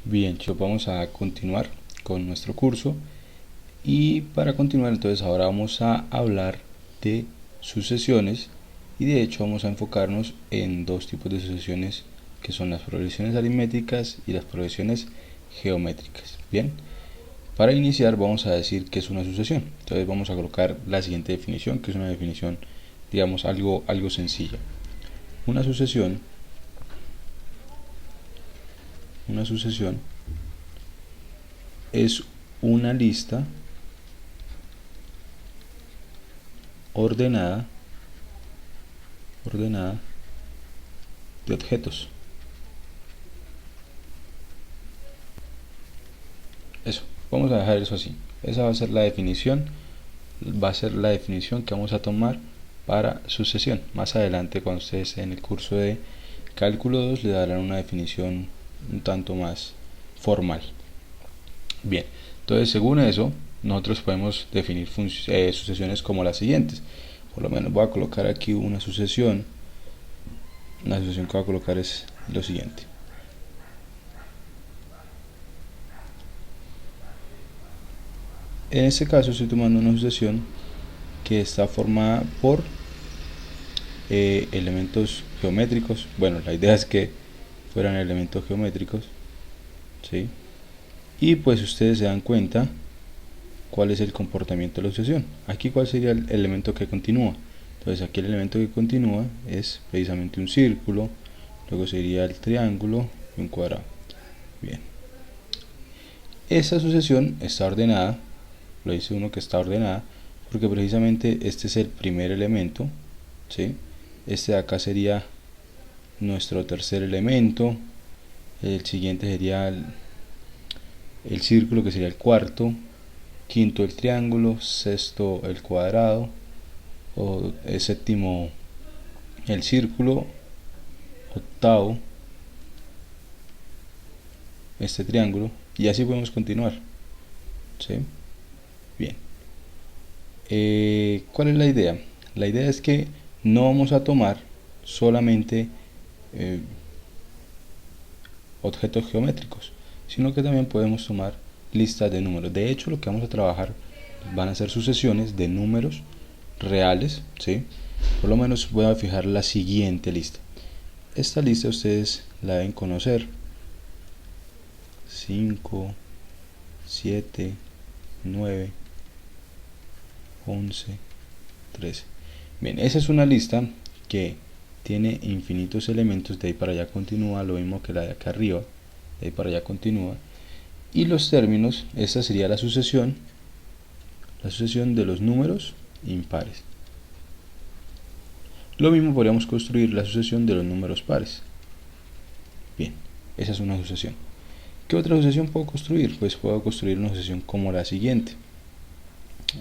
Bien, chicos, vamos a continuar con nuestro curso y para continuar entonces ahora vamos a hablar de sucesiones y de hecho vamos a enfocarnos en dos tipos de sucesiones que son las progresiones aritméticas y las progresiones geométricas. Bien, para iniciar vamos a decir qué es una sucesión. Entonces vamos a colocar la siguiente definición, que es una definición, digamos, algo sencilla. Una sucesión es una lista ordenada de objetos. Eso, vamos a dejar eso así. Esa va a ser la definición, que vamos a tomar para sucesión. Más adelante, cuando ustedes en el curso de cálculo 2 le darán una definición un tanto más formal. Bien, entonces según eso, nosotros podemos definir sucesiones como las siguientes. Por lo menos voy a colocar aquí una sucesión. La sucesión que voy a colocar es lo siguiente. En este caso estoy tomando una sucesión que está formada por elementos geométricos. Bueno, la idea es que fueran elementos geométricos, ¿sí? Y pues ustedes se dan cuenta cuál es el comportamiento de la sucesión. Aquí cuál sería el elemento que continúa. Entonces aquí el elemento que continúa es precisamente un círculo, luego sería el triángulo y un cuadrado. Bien. Esta sucesión está ordenada, lo dice uno que está ordenada, porque precisamente este es el primer elemento, ¿sí? Este de acá sería nuestro tercer elemento, el siguiente sería el círculo, que sería el cuarto, quinto el triángulo, sexto el cuadrado, o el séptimo el círculo, octavo este triángulo, y así podemos continuar, ¿sí? Bien. ¿Cuál es la idea? La idea es que no vamos a tomar solamente objetos geométricos, sino que también podemos tomar listas de números. De hecho, lo que vamos a trabajar van a ser sucesiones de números reales, ¿sí? Por lo menos voy a fijar la siguiente lista. Esta lista ustedes la deben conocer: 5, 7, 9, 11, 13. Bien, esa es una lista que tiene infinitos elementos. De ahí para allá continúa, lo mismo que la de acá arriba, de ahí para allá continúa. Y los términos, esta sería la sucesión de los números impares. Lo mismo podríamos construir la sucesión de los números pares. Bien, esa es una sucesión. ¿Qué otra sucesión puedo construir? Pues puedo construir una sucesión como la siguiente.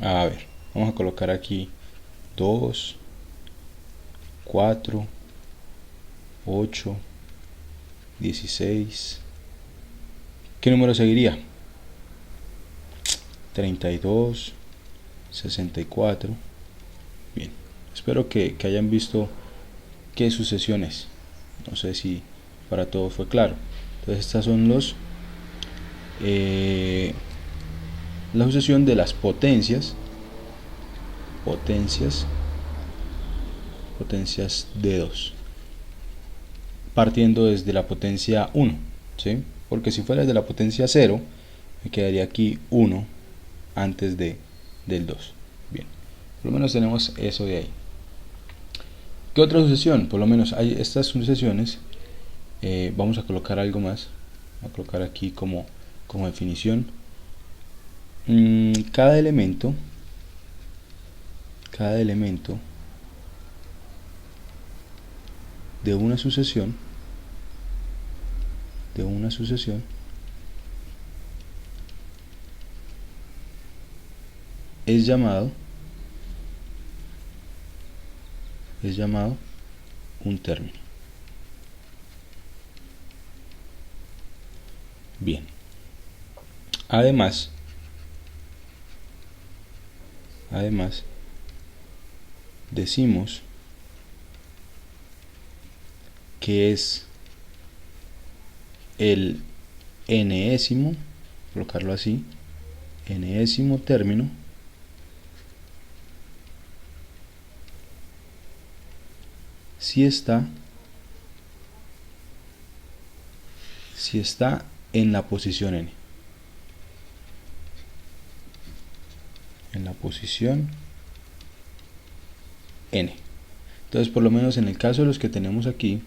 A ver, vamos a colocar aquí 2, 4, 8, 16. ¿Qué número seguiría? 32, 64. Bien, espero que hayan visto qué sucesión es. No sé si para todos fue claro. Entonces estas son la sucesión de las potencias de 2, partiendo desde la potencia 1, ¿sí? Porque si fuera desde la potencia 0, me quedaría aquí 1 antes del 2. Bien, por lo menos tenemos eso de ahí. ¿Qué otra sucesión? Por lo menos hay estas sucesiones. Vamos a colocar algo más. Voy a colocar aquí como definición. Cada elemento de una sucesión es llamado un término. Bien. Además decimos que es el enésimo, colocarlo así, enésimo término si está en la posición n, en la posición n. Entonces, por lo menos en el caso de los que tenemos aquí,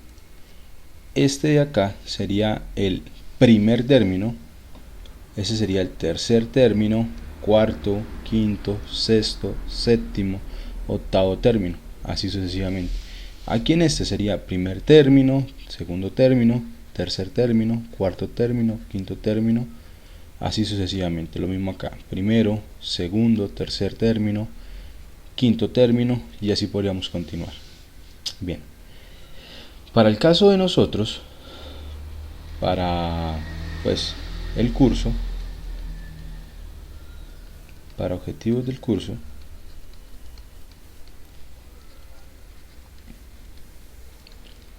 este de acá sería el primer término, ese sería el tercer término, cuarto, quinto, sexto, séptimo, octavo término, así sucesivamente. Aquí en este sería primer término, segundo término, tercer término, cuarto término, quinto término, así sucesivamente. Lo mismo acá, primero, segundo, tercer término, quinto término, y así podríamos continuar. Bien, para el caso de nosotros, para pues el curso, para objetivos del curso,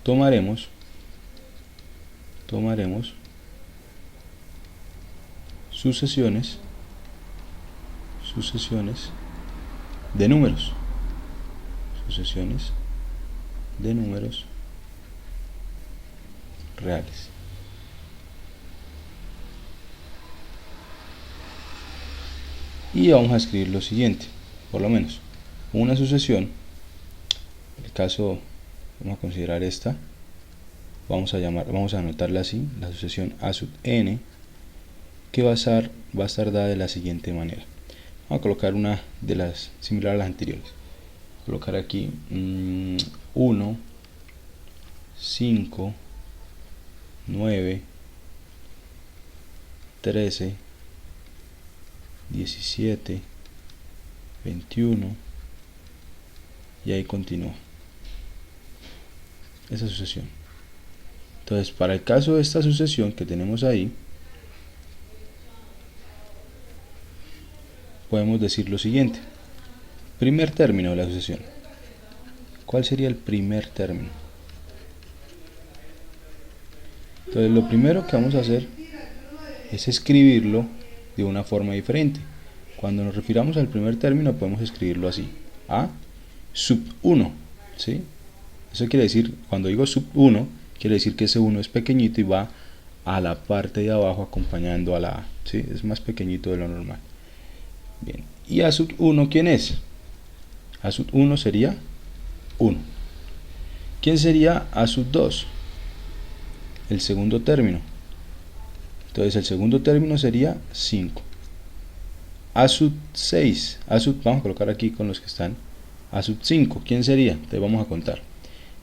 tomaremos sucesiones de números, reales. Y vamos a escribir lo siguiente, por lo menos una sucesión, en el caso vamos a considerar esta, vamos a anotarla así, la sucesión a sub n, que va a estar dada de la siguiente manera. Vamos a colocar una de las similar a las anteriores. Colocar aquí 1, 5, 9, 13, 17, 21, y ahí continúa esa sucesión. Entonces, para el caso de esta sucesión que tenemos ahí, podemos decir lo siguiente: primer término de la sucesión. ¿Cuál sería el primer término? Entonces, lo primero que vamos a hacer es escribirlo de una forma diferente. Cuando nos refiramos al primer término, podemos escribirlo así: a sub 1, ¿sí? Eso quiere decir, cuando digo sub 1, quiere decir que ese 1 es pequeñito y va a la parte de abajo acompañando a la a, ¿sí? Es más pequeñito de lo normal. Bien, y a sub 1, ¿quién es? A sub 1 sería 1. ¿Quién sería a sub 2? El segundo término. Entonces el segundo término sería 5. A sub 6, vamos a colocar aquí con los que están. A sub 5, ¿quién sería? Entonces vamos a contar.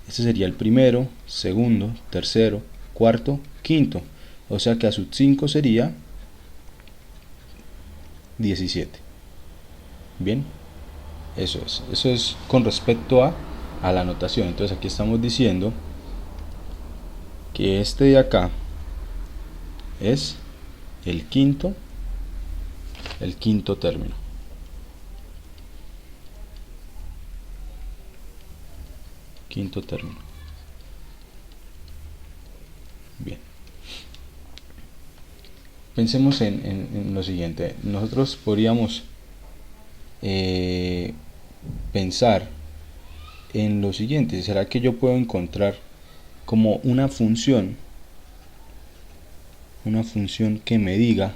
Este sería el primero, segundo, tercero, cuarto, quinto. O sea que a sub 5 sería 17. Bien, eso es con respecto a la notación. Entonces aquí estamos diciendo que este de acá es el quinto término. Quinto término. Bien. Pensemos en lo siguiente. Nosotros podríamos pensar en lo siguiente: ¿será que yo puedo encontrar como una función que me diga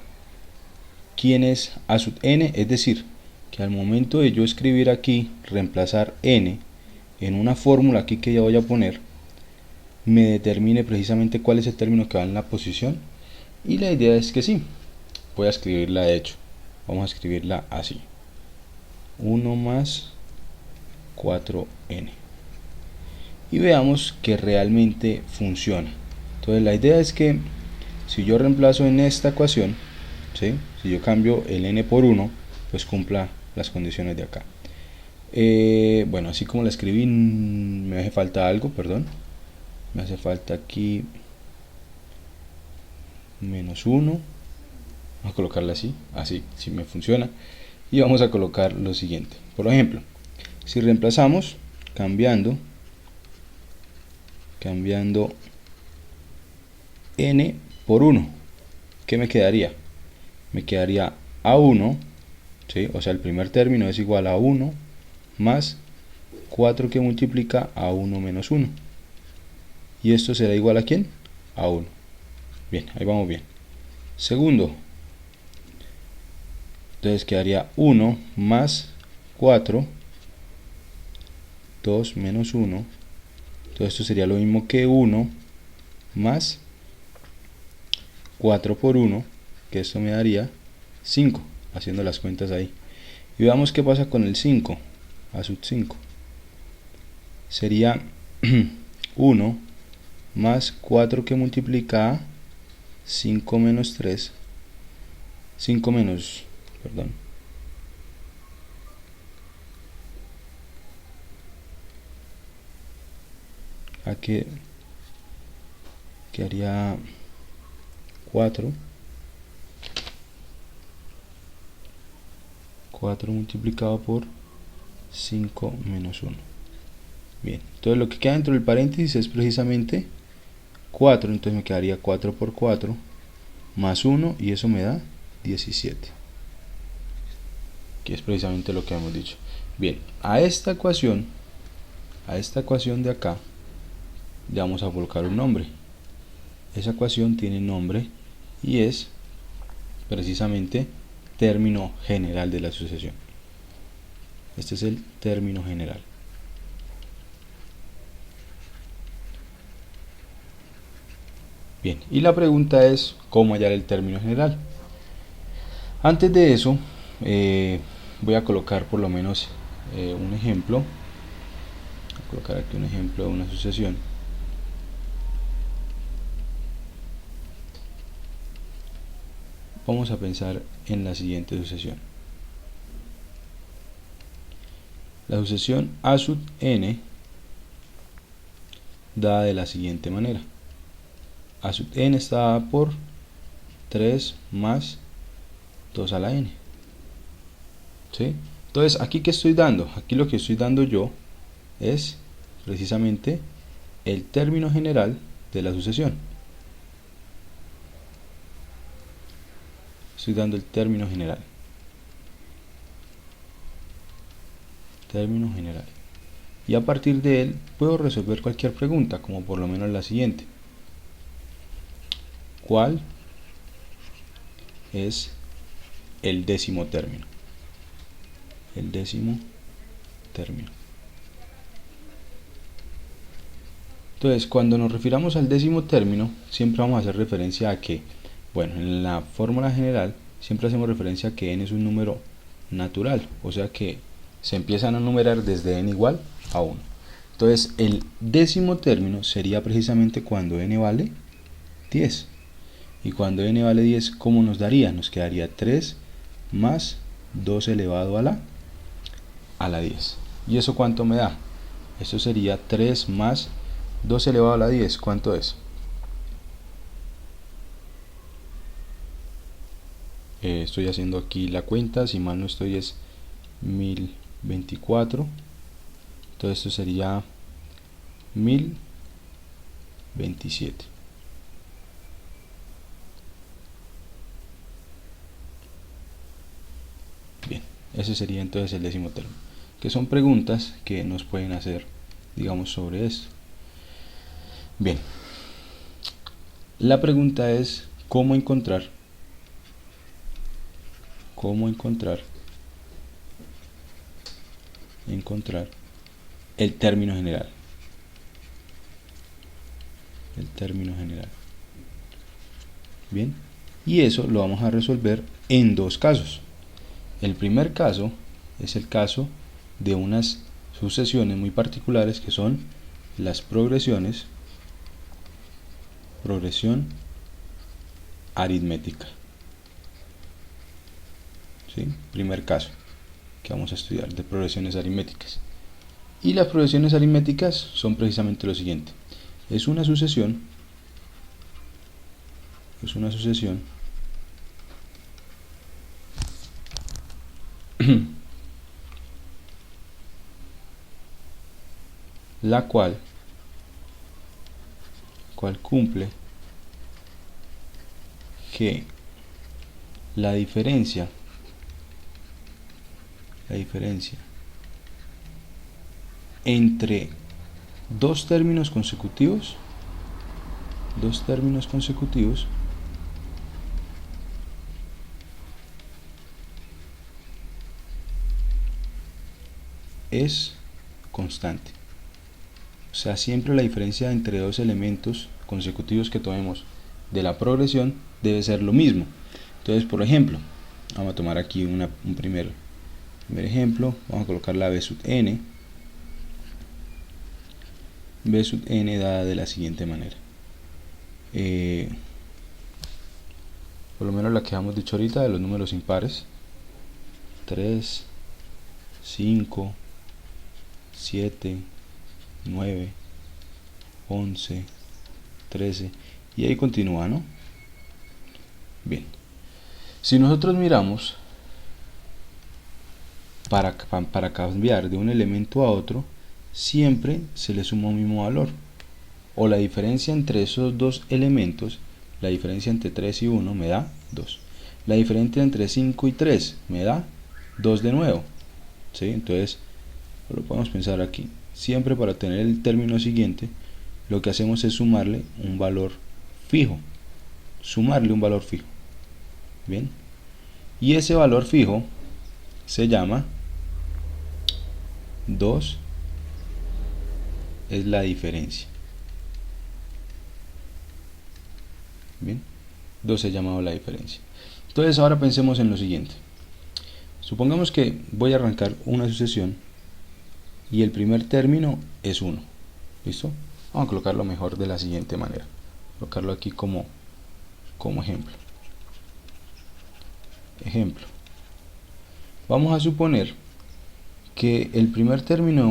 quién es a sub n? Es decir, que al momento de yo escribir aquí, reemplazar n en una fórmula aquí que ya voy a poner, me determine precisamente cuál es el término que va en la posición. Y la idea es que sí. Voy a escribirla, de hecho, vamos a escribirla así: 1 más 4n, y veamos que realmente funciona. Entonces la idea es que si yo reemplazo en esta ecuación, ¿sí? Si yo cambio el n por 1, pues cumpla las condiciones de acá. Bueno, así como la escribí, me hace falta algo, perdón. Me hace falta aquí menos 1. Vamos a colocarla así, si me funciona. Y vamos a colocar lo siguiente. Por ejemplo, si reemplazamos cambiando n por 1, ¿qué me quedaría? Me quedaría A1, ¿sí? O sea, el primer término es igual a 1 más 4 que multiplica a 1 menos 1. ¿Y esto será igual a quién? A 1. Bien, ahí vamos bien. Segundo, entonces quedaría 1 más 4, 2 menos 1. Entonces esto sería lo mismo que 1 más 4 por 1, que esto me daría 5, haciendo las cuentas ahí. Y veamos qué pasa con el 5, a sub 5. Sería 1 más 4 que multiplica a 5 menos 3, 5 menos, perdón, a que haría 4 multiplicado por 5 menos 1. Bien, entonces lo que queda dentro del paréntesis es precisamente 4, entonces me quedaría 4 por 4 más 1 y eso me da 17, que es precisamente lo que hemos dicho. Bien, a esta ecuación de acá le vamos a colocar un nombre. Esa ecuación tiene nombre y es precisamente término general de la sucesión. Este es el término general. Bien, y la pregunta es ¿cómo hallar el término general? Antes de eso, voy a colocar por lo menos un ejemplo. Voy a colocar aquí un ejemplo de una sucesión. Vamos a pensar en la siguiente sucesión. La sucesión A sub n dada de la siguiente manera. A sub n está dada por 3 más 2 a la n. ¿Sí? Entonces, ¿aquí qué estoy dando? Aquí lo que estoy dando yo es precisamente el término general de la sucesión. Estoy dando el término general. Término general. Y a partir de él puedo resolver cualquier pregunta, como por lo menos la siguiente. ¿Cuál es el décimo término? El décimo término. Entonces, cuando nos refiramos al décimo término, siempre vamos a hacer referencia a que, bueno, en la fórmula general siempre hacemos referencia a que n es un número natural, o sea que se empiezan a numerar desde n igual a 1. Entonces, el décimo término sería precisamente cuando n vale 10. Y cuando n vale 10, ¿cómo nos daría? Nos quedaría 3 más 2 elevado a la 10. ¿Y eso cuánto me da? Eso sería 3 más 2 elevado a la 10. ¿Cuánto es? Estoy haciendo aquí la cuenta, si mal no estoy es 1024. Entonces esto sería 1027. Bien, ese sería entonces el décimo término, que son preguntas que nos pueden hacer, digamos, sobre esto. Bien, la pregunta es ¿cómo encontrar el término general? El término general. Bien, y eso lo vamos a resolver en dos casos. El primer caso es el caso de unas sucesiones muy particulares que son las progresión aritmética. ¿Sí? Primer caso que vamos a estudiar de progresiones aritméticas. Y las progresiones aritméticas son precisamente lo siguiente. Es una sucesión la cual cumple que la diferencia entre dos términos consecutivos es constante. O sea, siempre la diferencia entre dos elementos consecutivos que tomemos de la progresión debe ser lo mismo. Entonces, por ejemplo, vamos a tomar aquí un primer ejemplo. Vamos a colocar la b sub n. B sub n dada de la siguiente manera. Por lo menos la que hemos dicho ahorita de los números impares. 3, 5, 7, 9, 11, 13 y ahí continúa, ¿no? Bien, si nosotros miramos para cambiar de un elemento a otro, siempre se le suma un mismo valor, o la diferencia entre esos dos elementos, la diferencia entre 3 y 1 me da 2, la diferencia entre 5 y 3 me da 2 de nuevo, ¿sí? Entonces lo podemos pensar aquí. Siempre para obtener el término siguiente, lo que hacemos es sumarle un valor fijo. Bien. Y ese valor fijo se llama 2, es la diferencia. Bien. 2 es llamado la diferencia. Entonces ahora pensemos en lo siguiente. Supongamos que voy a arrancar una sucesión y el primer término es 1. ¿Listo? Vamos a colocarlo mejor de la siguiente manera. Colocarlo aquí como ejemplo. Vamos a suponer que el primer término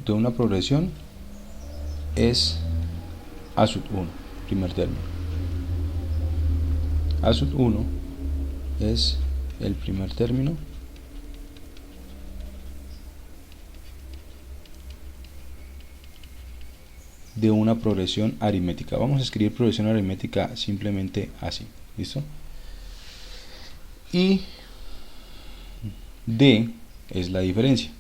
de una progresión es a sub 1, primer término. A sub 1 es el primer término de una progresión aritmética. Vamos a escribir progresión aritmética simplemente así. ¿Listo? Y D es la diferencia.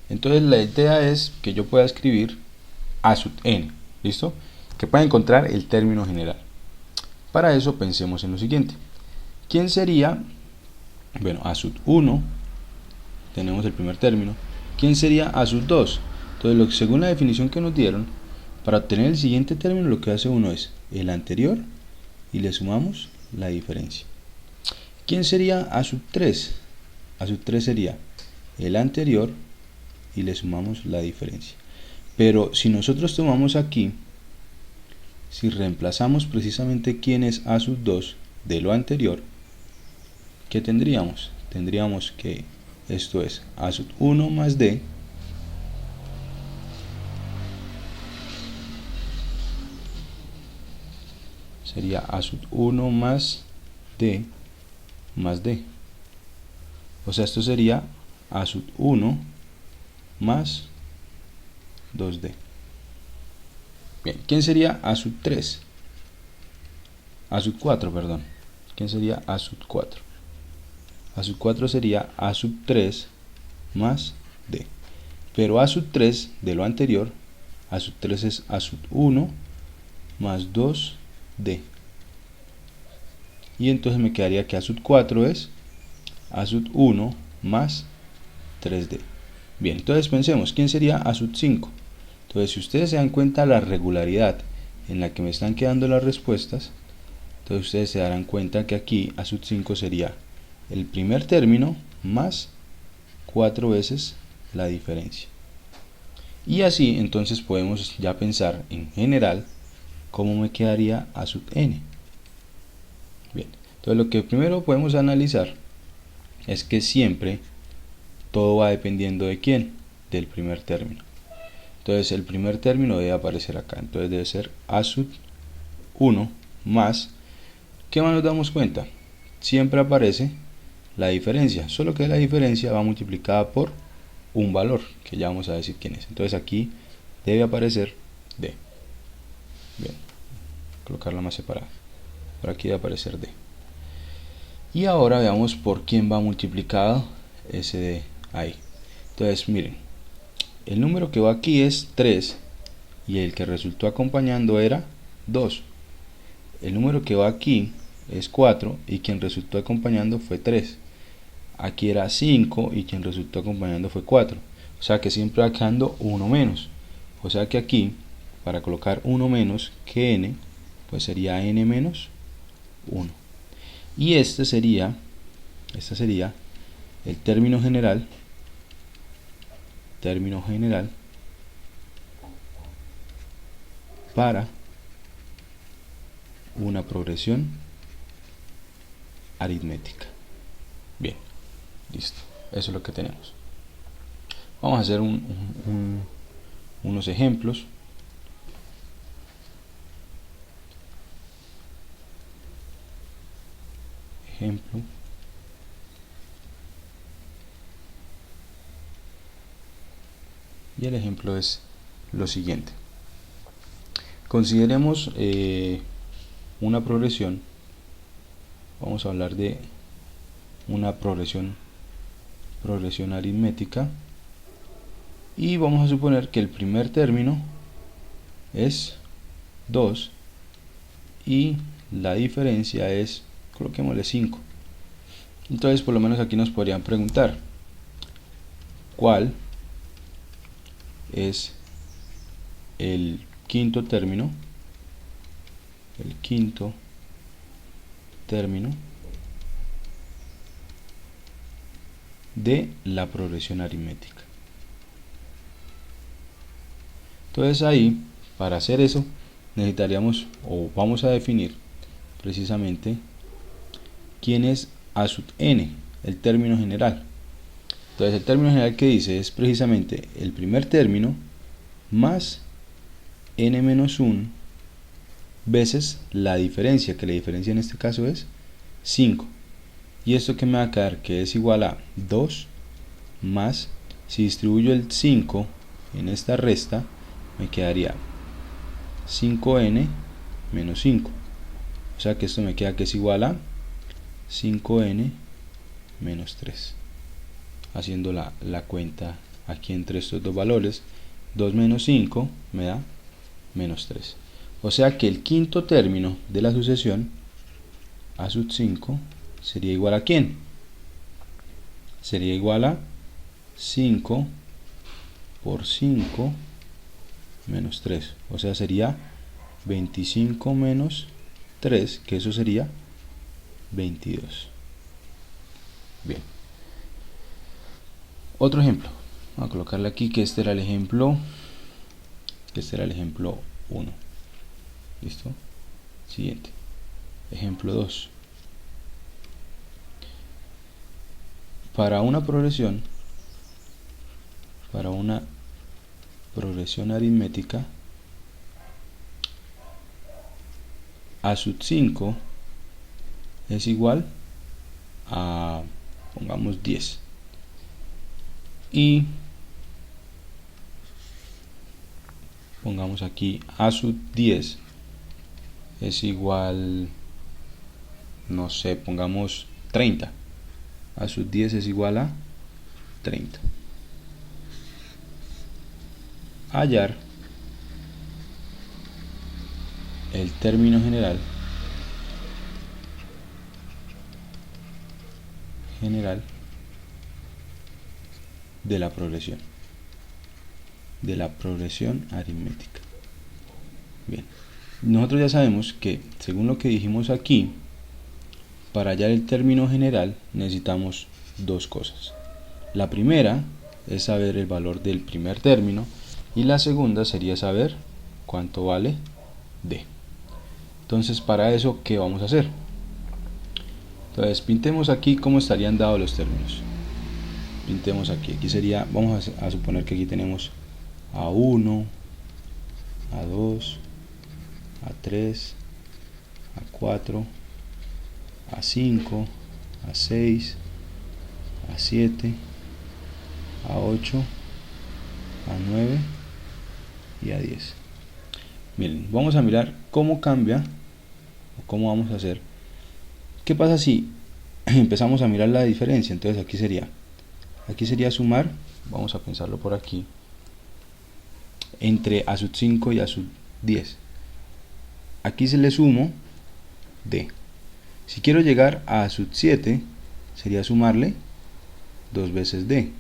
Entonces la idea es que yo pueda escribir a sub n. ¿Listo? Que pueda encontrar el término general. Para eso pensemos en lo siguiente. ¿Quién sería? Bueno, a sub 1 tenemos el primer término. ¿Quién sería a sub 2? Entonces, según la definición que nos dieron, para obtener el siguiente término lo que hace uno es el anterior y le sumamos la diferencia. ¿Quién sería a sub 3? A sub 3 sería el anterior y le sumamos la diferencia. Pero si nosotros tomamos aquí, si reemplazamos precisamente quién es a sub 2 de lo anterior, ¿qué tendríamos? Tendríamos que esto es a sub 1 más d sería a sub 1 más d más d. O sea, esto sería a sub 1 más 2d. Bien, ¿quién sería a sub 3? A sub 4, perdón. ¿Quién sería a sub 4? A sub 4 sería a sub 3 más d. Pero a sub 3 de lo anterior, a sub 3 es a sub 1 más 2d. Y entonces me quedaría que a sub 4 es a sub 1 más 3d. Bien, entonces pensemos, ¿quién sería a sub 5? Entonces, si ustedes se dan cuenta la regularidad en la que me están quedando las respuestas, entonces ustedes se darán cuenta que aquí a sub 5 sería el primer término más 4 veces la diferencia. Y así entonces podemos ya pensar en general cómo me quedaría a sub n. Bien, entonces lo que primero podemos analizar es que siempre todo va dependiendo de quién, del primer término. Entonces el primer término debe aparecer acá, entonces debe ser a sub 1 más, ¿qué más nos damos cuenta? Siempre aparece la diferencia, solo que la diferencia va multiplicada por un valor, que ya vamos a decir quién es. Entonces aquí debe aparecer d. Bien, colocarla más separada. Por aquí debe aparecer D. Y ahora veamos por quién va multiplicado ese D ahí. Entonces miren, el número que va aquí es 3 y el que resultó acompañando era 2. El número que va aquí es 4 y quien resultó acompañando fue 3. Aquí era 5 y quien resultó acompañando fue 4. O sea que siempre va quedando 1 menos. O sea que aquí, para colocar 1 menos que n, pues sería n menos 1. Y este sería el término general para una progresión aritmética. Bien, listo, eso es lo que tenemos. Vamos a hacer unos ejemplos. Y el ejemplo es lo siguiente. Consideremos una progresión. Vamos a hablar de una progresión aritmética, y vamos a suponer que el primer término es 2 y la diferencia es, coloquémosle 5. Entonces por lo menos aquí nos podrían preguntar cuál es el quinto término de la progresión aritmética. Entonces ahí, para hacer eso, necesitaríamos, o vamos a definir precisamente quién es a sub n, el término general. Entonces el término general que dice es precisamente el primer término más n menos 1 veces la diferencia, que la diferencia en este caso es 5. Y esto que me va a quedar, que es igual a 2 más, si distribuyo el 5 en esta resta, me quedaría 5n menos 5. O sea que esto me queda que es igual a 5n menos 3. Haciendo la cuenta aquí entre estos dos valores, 2 menos 5 me da menos 3. O sea que el quinto término de la sucesión a sub 5 sería igual a ¿quién? Sería igual a 5 por 5 menos 3. O sea, sería 25 menos 3, que eso sería 22. Bien. Otro ejemplo. Vamos a colocarle aquí que este era el ejemplo 1. ¿Listo? Siguiente. Ejemplo 2. Para una progresión aritmética, a sub 5 es igual a, pongamos 10. Y pongamos aquí a sub 10 es igual, no sé, pongamos 30. A sub 10 es igual a 30. Hallar el término general de la progresión aritmética. Bien, nosotros ya sabemos que, según lo que dijimos aquí, para hallar el término general necesitamos dos cosas. La primera es saber el valor del primer término, y la segunda sería saber cuánto vale D. Entonces, para eso, ¿qué vamos a hacer? Entonces, pintemos aquí cómo estarían dados los términos. Pintemos aquí. Aquí sería, vamos a suponer que aquí tenemos A1, A2, A3, A4, A5, A6, A7, A8, A9 y A10. Miren, vamos a mirar cómo cambia, o cómo vamos a hacer. ¿Qué pasa si empezamos a mirar la diferencia? Entonces aquí sería sumar, vamos a pensarlo por aquí, entre a sub 5 y a sub 10. Aquí se le sumo d. Si quiero llegar a sub 7, sería sumarle 2 veces d.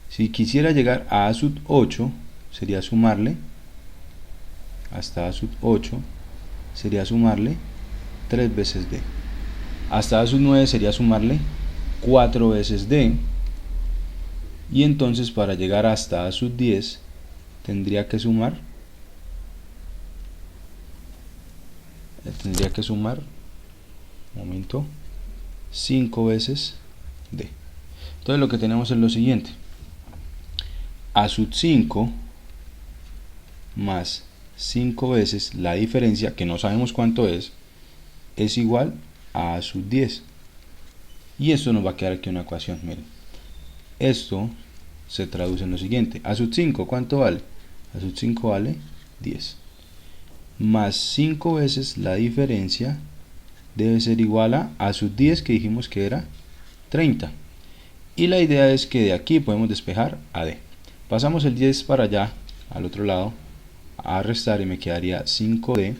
Si quisiera llegar a sub 8, sería sumarle, hasta a sub 8, sería sumarle 3 veces d. Hasta a sub 9 sería sumarle 4 veces d. Y entonces para llegar hasta a sub 10, tendría que sumar, un momento, 5 veces d. Entonces lo que tenemos es lo siguiente: a sub 5 más 5 veces la diferencia, que no sabemos cuánto es igual a sub 10. Y esto nos va a quedar aquí una ecuación. Miren, esto se traduce en lo siguiente: a sub 5, ¿cuánto vale? A sub 5 vale 10. Más 5 veces la diferencia debe ser igual a sub 10, que dijimos que era 30. Y la idea es que de aquí podemos despejar a d. Pasamos el 10 para allá, al otro lado, a restar, y me quedaría 5d.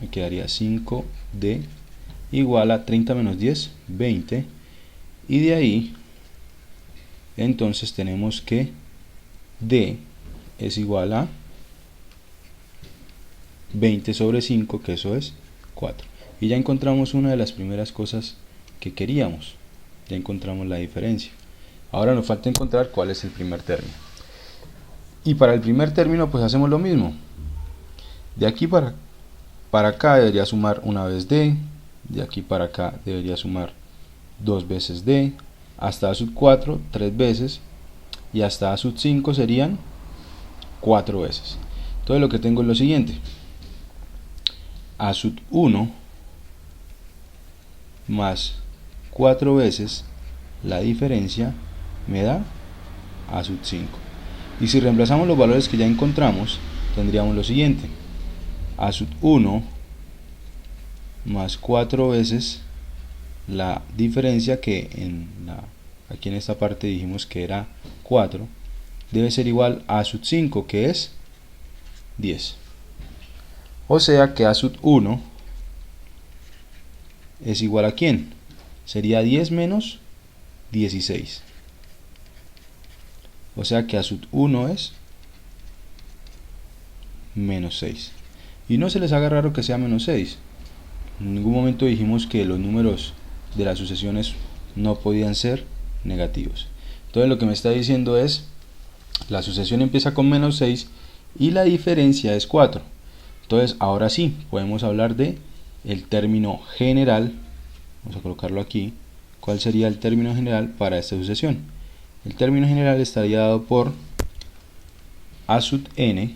Me quedaría 5d igual a 30 menos 10, 20. Y de ahí, entonces tenemos que d es igual a 20 sobre 5, que eso es 4. Y ya encontramos una de las primeras cosas que queríamos. Ya encontramos la diferencia. Ahora nos falta encontrar cuál es el primer término. Y para el primer término pues hacemos lo mismo. De aquí para acá debería sumar una vez d. De aquí para acá debería sumar 2 veces d. Hasta a sub 4, 3 veces. Y hasta a sub 5 serían 4 veces. Entonces lo que tengo es lo siguiente: a sub 1 más 4 veces la diferencia me da a sub 5. Y si reemplazamos los valores que ya encontramos, tendríamos lo siguiente: a sub 1 más 4 veces la diferencia, que aquí en esta parte dijimos que era 4, debe ser igual a sub 5, que es 10. O sea que a sub 1 es igual a ¿quién? Sería 10 menos 16. O sea que a sub 1 es menos 6. Y no se les haga raro que sea menos 6. En ningún momento dijimos que los números de las sucesiones no podían ser negativos. Entonces lo que me está diciendo es: la sucesión empieza con menos 6 y la diferencia es 4. Entonces ahora sí podemos hablar de el término general. Vamos a colocarlo aquí. ¿Cuál sería el término general para esta sucesión? El término general estaría dado por a sub n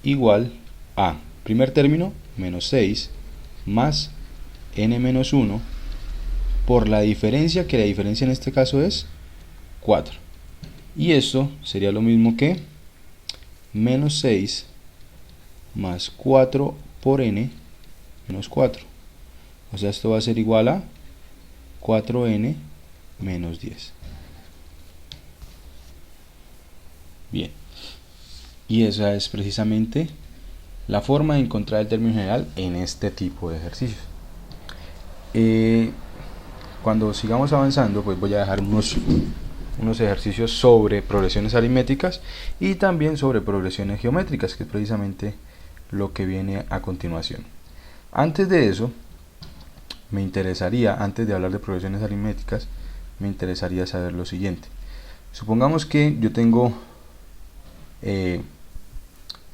igual a, primer término, menos 6 más n menos 1 por la diferencia, que la diferencia en este caso es 4. Y esto sería lo mismo que menos 6 más 4 por n menos 4. O sea, esto va a ser igual a 4n menos 10. Bien. Y esa es precisamente la forma de encontrar el término general en este tipo de ejercicios. Cuando sigamos avanzando, pues voy a dejar unos ejercicios sobre progresiones aritméticas y también sobre progresiones geométricas, que es precisamente lo que viene a continuación. Antes de eso, me interesaría, antes de hablar de progresiones aritméticas, me interesaría saber lo siguiente. Supongamos que yo tengo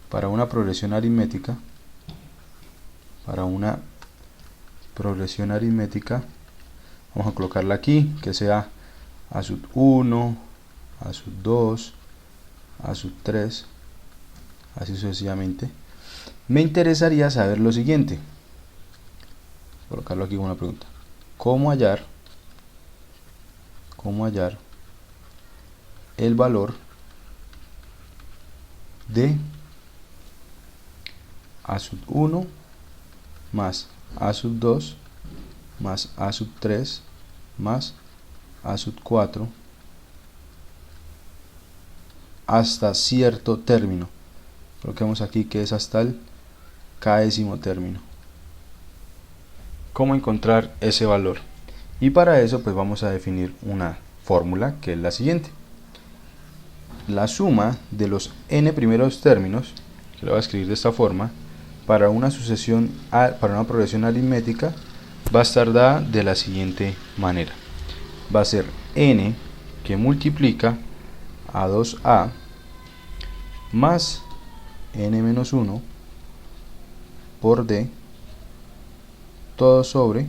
para una progresión aritmética, vamos a colocarla aquí, que sea a sub 1, a sub 2, a sub 3, así sucesivamente. Me interesaría saber lo siguiente. Colocarlo aquí como una pregunta: ¿cómo hallar el valor de a sub 1 más a sub 2 más a sub 3 más a sub 4 hasta cierto término. Coloquemos aquí que es hasta el késimo término. ¿Cómo encontrar ese valor? Y para eso pues vamos a definir una fórmula que es la siguiente. La suma de los n primeros términos, que lo voy a escribir de esta forma, para una sucesión, para una progresión aritmética, va a estar dada de la siguiente manera. Va a ser n que multiplica a 2a más n menos 1 por d todo sobre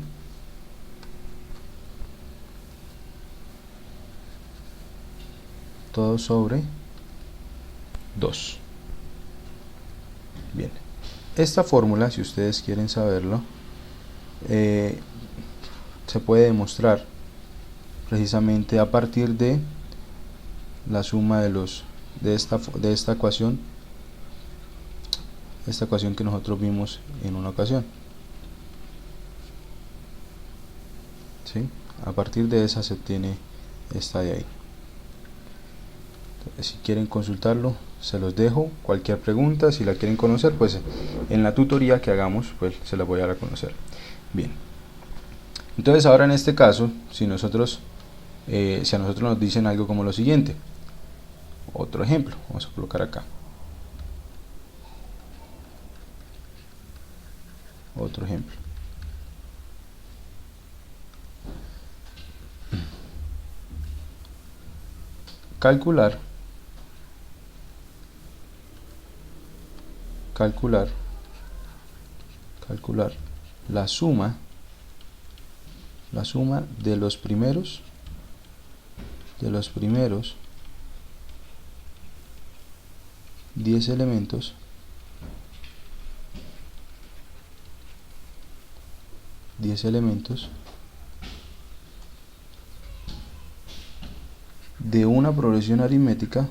todo sobre 2. Bien, esta fórmula, si ustedes quieren saberlo, se puede demostrar precisamente a partir de la suma de esta ecuación que nosotros vimos en una ocasión. ¿Sí? A partir de esa se obtiene esta de ahí. Entonces, si quieren consultarlo, se los dejo. Cualquier pregunta, si la quieren conocer, pues en la tutoría que hagamos, pues se la voy a dar a conocer. Bien. Entonces ahora en este caso, si a nosotros nos dicen algo como lo siguiente, otro ejemplo, vamos a colocar acá. Otro ejemplo. Calcular la suma de los primeros 10 elementos de una progresión aritmética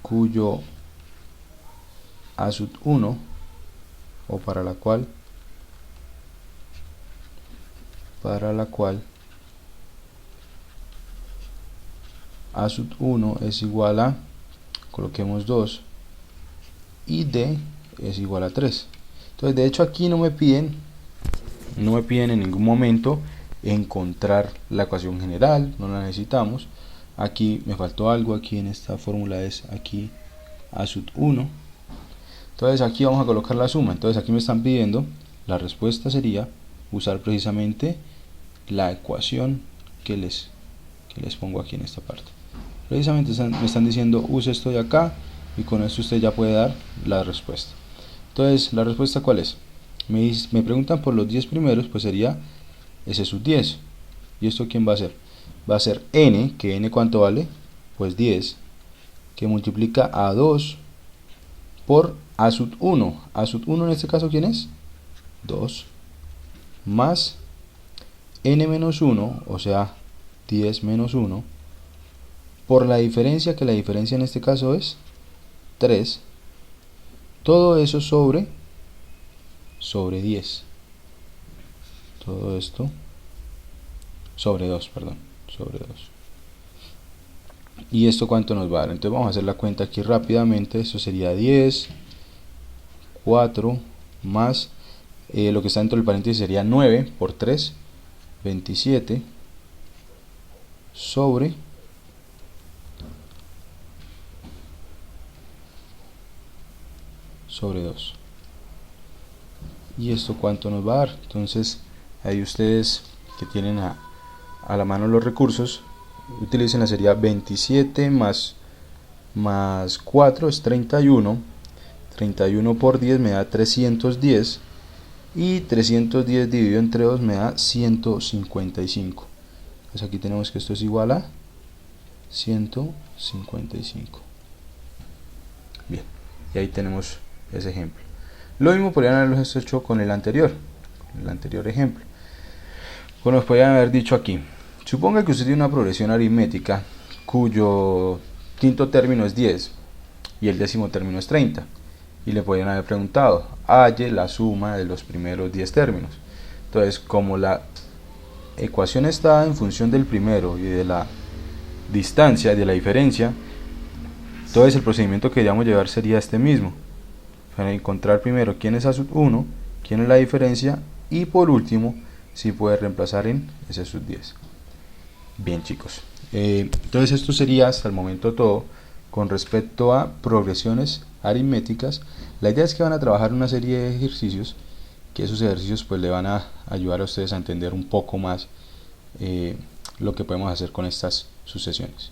cuyo a sub 1 o para la cual a sub 1 es igual a, coloquemos 2, y d es igual a 3. Entonces de hecho aquí no me piden en ningún momento encontrar la ecuación general, no la necesitamos. Aquí me faltó algo, aquí en esta fórmula es aquí a sub 1. Entonces aquí vamos a colocar la suma. Entonces aquí me están pidiendo, la respuesta sería usar precisamente la ecuación que les pongo aquí en esta parte. Precisamente me están diciendo use esto de acá y con esto usted ya puede dar la respuesta. Entonces la respuesta ¿cuál es? Me preguntan por los 10 primeros, pues sería S sub 10. ¿Y esto quién va a ser? Va a ser n, que n ¿cuánto vale? Pues 10, que multiplica a 2 por a sub 1. A sub 1 en este caso ¿quién es? 2, más n menos 1, o sea 10 menos 1, por la diferencia, que la diferencia en este caso es 3, todo eso sobre 10. Todo esto sobre 2, perdón, sobre 2. ¿Y esto cuánto nos va a dar? Entonces vamos a hacer la cuenta aquí rápidamente. Esto sería 10, 4, más lo que está dentro del paréntesis sería 9 por 3, 27, sobre 2. ¿Y esto cuánto nos va a dar? Entonces ahí ustedes que tienen a la mano los recursos, utilicen la serie 27 más 4 es 31. 31 por 10 me da 310. Y 310 dividido entre 2 me da 155. Entonces aquí tenemos que esto es igual a 155. Bien, y ahí tenemos ese ejemplo. Lo mismo podrían haberlo hecho con el anterior ejemplo. Pues nos podrían haber dicho aquí, suponga que usted tiene una progresión aritmética cuyo quinto término es 10 y el décimo término es 30. Y le podrían haber preguntado, halle la suma de los primeros 10 términos. Entonces, como la ecuación está en función del primero y de la distancia y de la diferencia, entonces el procedimiento que deberíamos llevar sería este mismo. Para encontrar primero quién es A sub 1, quién es la diferencia y por último si puede reemplazar en S sub 10. Bien chicos, entonces esto sería hasta el momento todo con respecto a progresiones aritméticas. La idea es que van a trabajar una serie de ejercicios, que esos ejercicios pues le van a ayudar a ustedes a entender un poco más lo que podemos hacer con estas sucesiones.